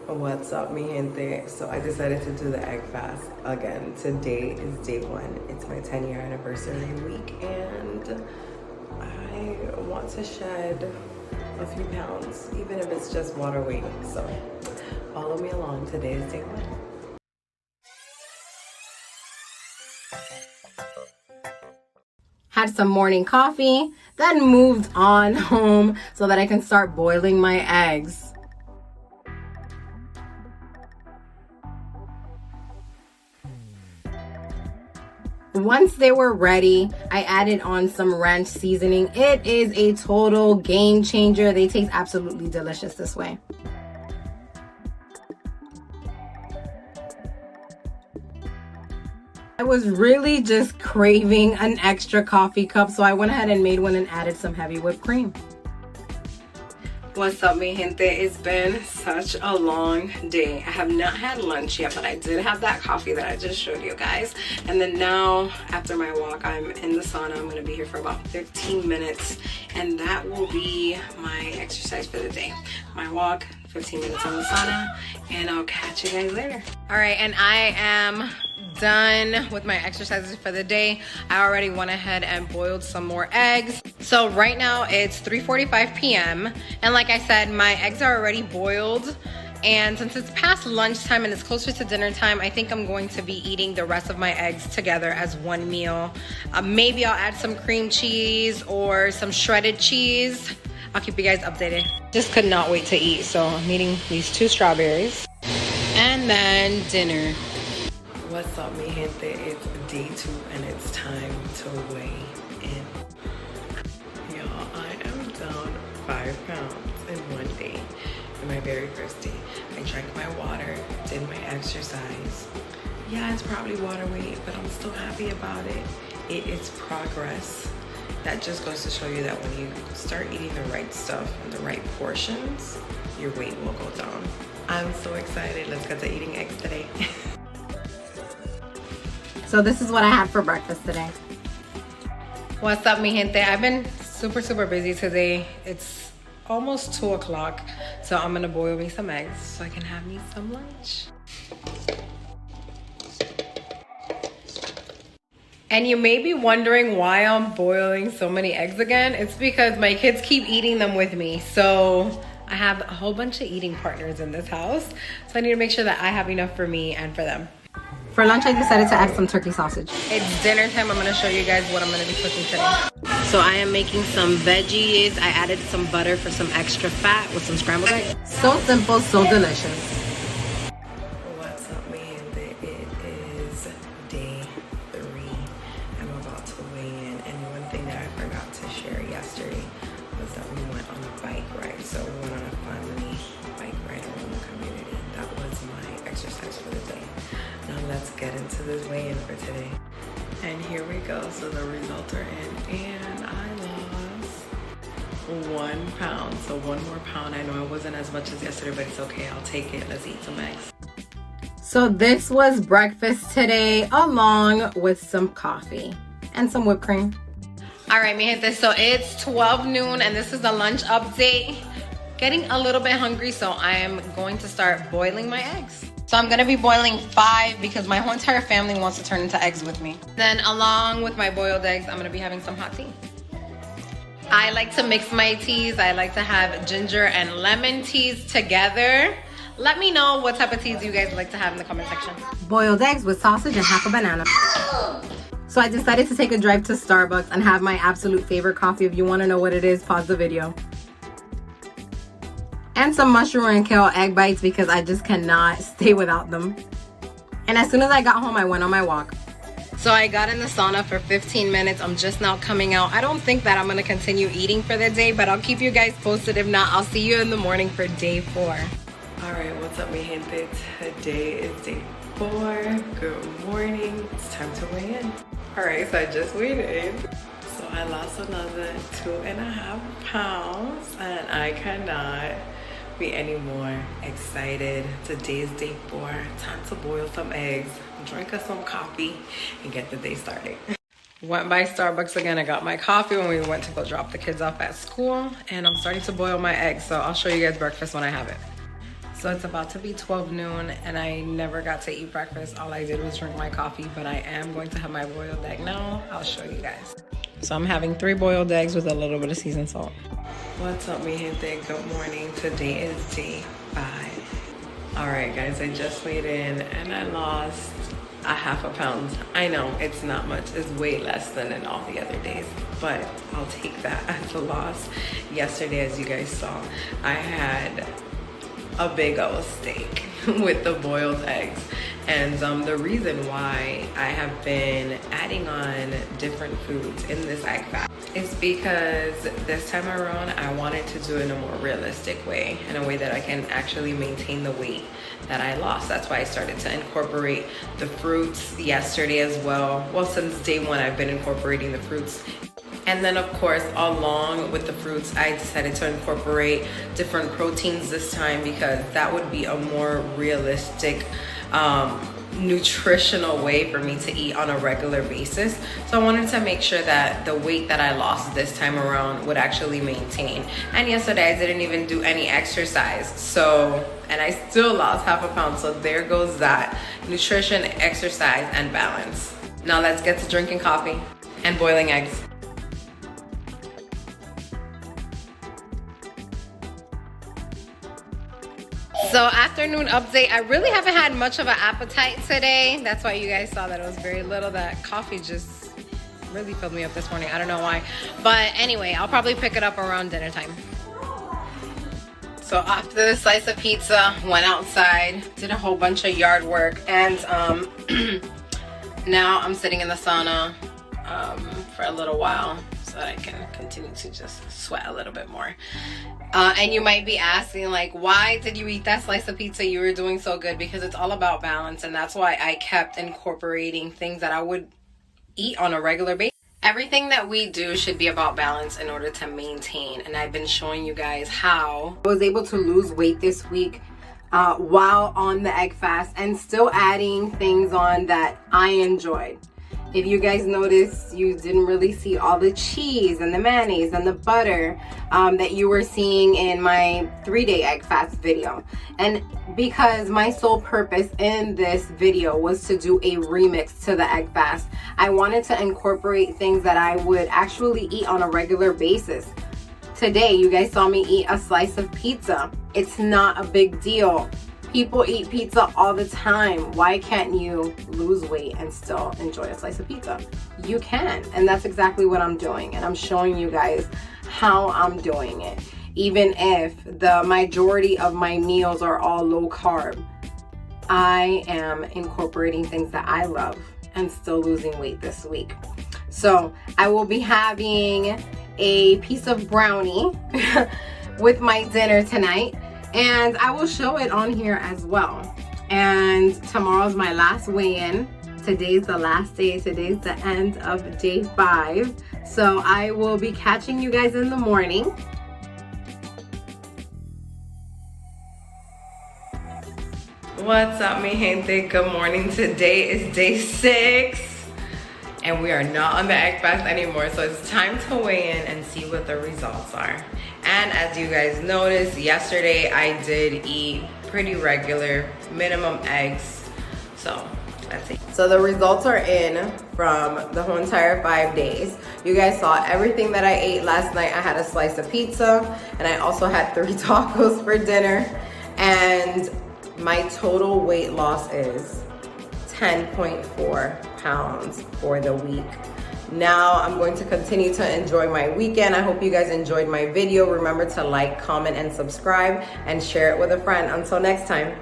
What's up, mi gente? So I decided to do the egg fast again. Today is day 1. It's my 10-year anniversary week and I want to shed a few pounds, even if it's just water weight. So follow me along. Today is day 1. Had some morning coffee, then moved on home so that I can start boiling my eggs. Once they were ready, I added on some ranch seasoning. It is a total game changer. They taste absolutely delicious this way. I was really just craving an extra coffee cup, so I went ahead and made one and added some heavy whipped cream. What's up, mi gente? It's been such a long day. I have not had lunch yet, but I did have that coffee that I just showed you guys. And then now, after my walk, I'm in the sauna. I'm gonna be here for about 15 minutes, and that will be my exercise for the day. My walk, 15 minutes in the sauna, and I'll catch you guys later. All right, and I am done with my exercises for the day. I already went ahead and boiled some more eggs. So right now it's 3:45 p.m. and like I said, my eggs are already boiled, and since it's past lunchtime and it's closer to dinner time, I think I'm going to be eating the rest of my eggs together as one meal. Maybe I'll add some cream cheese or some shredded cheese. I'll keep you guys updated. Just could not wait to eat, so I'm eating these 2 strawberries and then dinner. What's up, mi gente? It's day 2 and it's time to weigh in. Y'all, I am down 5 pounds in one day. In my very first day, I drank my water, did my exercise. Yeah, it's probably water weight, but I'm still happy about it. It is progress. That just goes to show you that when you start eating the right stuff and the right portions, your weight will go down. I'm so excited. Let's get to eating eggs today. So this is what I had for breakfast today. What's up, mi gente? I've been super busy today. It's almost 2 o'clock, so I'm gonna boil me some eggs so I can have me some lunch. And you may be wondering why I'm boiling so many eggs again. It's because my kids keep eating them with me. So I have a whole bunch of eating partners in this house. So I need to make sure that I have enough for me and for them. For lunch, I decided to add some turkey sausage. It's dinner time. I'm gonna show you guys what I'm gonna be cooking today. So I am making some veggies. I added some butter for some extra fat with some scrambled eggs. So simple, so delicious. What's up, mi gente? It is day 3. I'm about to weigh in, and one thing that I forgot to share yesterday was that we went on a bike ride. So we went on a family bike ride around the community. That was my exercise for the day. Now let's get into this weigh-in for today. And here we go. So the results are in, and I lost 1 pound. So 1 more pound. I know it wasn't as much as yesterday, but it's okay. I'll take it. Let's eat some eggs. So this was breakfast today, along with some coffee and some whipped cream. All right, mi gente, so it's 12 noon and this is the lunch update. Getting a little bit hungry, so I am going to start boiling my eggs. So I'm gonna be boiling 5 because my whole entire family wants to turn into eggs with me. Then along with my boiled eggs, I'm gonna be having some hot tea. I like to mix my teas. I like to have ginger and lemon teas together. Let me know what type of teas you guys like to have in the comment section. Boiled eggs with sausage and half a banana. So I decided to take a drive to Starbucks and have my absolute favorite coffee. If you wanna know what it is, pause the video. And some mushroom and kale egg bites because I just cannot stay without them. And as soon as I got home, I went on my walk. So I got in the sauna for 15 minutes. I'm just now coming out. I don't think that I'm gonna continue eating for the day, but I'll keep you guys posted. If not, I'll see you in the morning for day 4. All right, what's up, mi gente? Today is day 4. Good morning. It's time to weigh in. All right, so I just weighed in. So I lost another 2.5 pounds, and I cannot be any more excited. Today is day 4. Time to boil some eggs, drink us some coffee, and get the day started. Went by Starbucks again. I got my coffee when we went to go drop the kids off at school, and I'm starting to boil my eggs, so I'll show you guys breakfast when I have it. So it's about to be 12 noon and I never got to eat breakfast. All I did was drink my coffee, but I am going to have my boiled egg now. I'll show you guys. So I'm having 3 boiled eggs with a little bit of seasoned salt. What's up, mi gente? Good morning. Today is day 5. All right, guys, I just weighed in and I lost a half a pound. I know it's not much, it's way less than in all the other days, but I'll take that as a loss. Yesterday, as you guys saw, I had a big old steak with the boiled eggs. And the reason why I have been adding on different foods in this egg fast is because this time around I wanted to do it in a more realistic way, in a way that I can actually maintain the weight that I lost. That's why I started to incorporate the fruits yesterday as well. Well, since day 1 I've been incorporating the fruits. And then of course, along with the fruits, I decided to incorporate different proteins this time because that would be a more realistic nutritional way for me to eat on a regular basis. So I wanted to make sure that the weight that I lost this time around would actually maintain. And yesterday I didn't even do any exercise, and I still lost half a pound. So there goes that. Nutrition, exercise, and balance. Now let's get to drinking coffee and boiling eggs. So afternoon update, I really haven't had much of an appetite today. That's why you guys saw that it was very little. That coffee just really filled me up this morning. I don't know why. But anyway, I'll probably pick it up around dinner time. So after the slice of pizza, went outside, did a whole bunch of yard work, and now I'm sitting in the sauna for a little while so that I can continue to just sweat a little bit more. And you might be asking, like, why did you eat that slice of pizza? You were doing so good. Because it's all about balance, and that's why I kept incorporating things that I would eat on a regular basis. Everything that we do should be about balance in order to maintain, and I've been showing you guys how I was able to lose weight this week while on the egg fast and still adding things on that I enjoyed. If you guys noticed, you didn't really see all the cheese and the mayonnaise and the butter that you were seeing in my 3-day egg fast video. And because my sole purpose in this video was to do a remix to the egg fast, I wanted to incorporate things that I would actually eat on a regular basis. Today, you guys saw me eat a slice of pizza. It's not a big deal. People eat pizza all the time. Why can't you lose weight and still enjoy a slice of pizza? You can, and that's exactly what I'm doing. And I'm showing you guys how I'm doing it. Even if the majority of my meals are all low carb, I am incorporating things that I love and still losing weight this week. So I will be having a piece of brownie with my dinner tonight. And I will show it on here as well. And tomorrow's my last weigh-in. Today's the last day. Today's the end of day 5. So I will be catching you guys in the morning. What's up, mi gente? Good morning. Today is day 6. And we are not on the egg fast anymore. So it's time to weigh in and see what the results are. And as you guys noticed, yesterday I did eat pretty regular, minimum eggs. So let's see. So the results are in from the whole entire 5 days. You guys saw everything that I ate last night. I had a slice of pizza and I also had 3 tacos for dinner. And my total weight loss is 10.4 pounds for the week. Now I'm going to continue to enjoy my weekend. I hope you guys enjoyed my video. Remember to like, comment, and subscribe, and share it with a friend. Until next time.